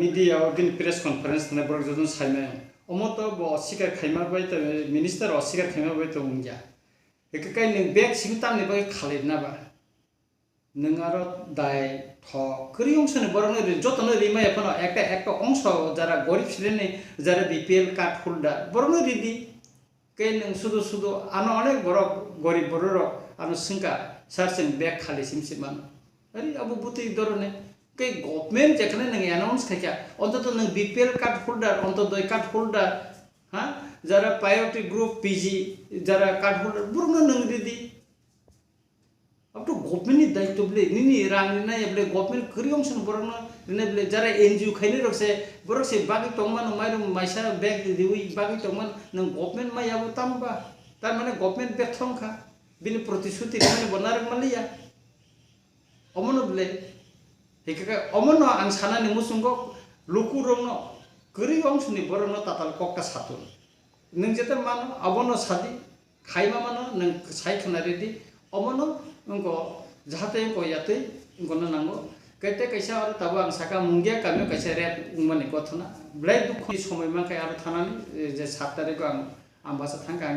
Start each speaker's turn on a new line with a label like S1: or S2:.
S1: Media din press conference na borok jodon saimay omoto bo sikar khaima bai ta minister osikar khaima bai to ungja ekai ning bag singtam ni bai khalid na ba ningaro dai tho kriung sene borok ne jotono rimai epono একটা অংশ যারা গরিব শ্রেণী যারা BPL card holder borok ne ridi ke ning sudu ano onek borok গরিব borok ano singka sarsen bag khali simsiman ari abu buti dorone government যেখানে নং announce খাইয়া অন্তত নং BPL card holder Antyodaya card holder হ্যাঁ যারা প্রায়োরিটি গ্রুপ পিজি যারা card holder বুরনো নং দিদি अब तो गवर्नमेंट नि दायित्व बले निनि रांग ना एबले गवर्नमेंट करियम सन बरनो ने बले जरा एनजीओ खाइने रखसे बरक से बागी तंगमान माइरु माइसा बेग दिउई बागी तंगमान नों गवर्नमेंट मा याबो तामबा तार माने गवर्नमेंट बेथंखा बिनि प्रतिश्रुति माने बनारक मालिया अमनो बले हेका अमनो आं सानानि मुसुंगो लुकुरंनो करियम सनि बरनो ताताल कक्का सातुन नों जेते मानो अबनो सादि खाइमा मानो नों साइखना रेदि अमनो उनको जाहाते को याते उनको नांगो कते कैसा और तब आं साका मुंगिया कामे कैसा रेप माने गथना ब्लाइ दुख समय मा काय आरो थानानि जे 7 तारिख आं आम्बासा थांगा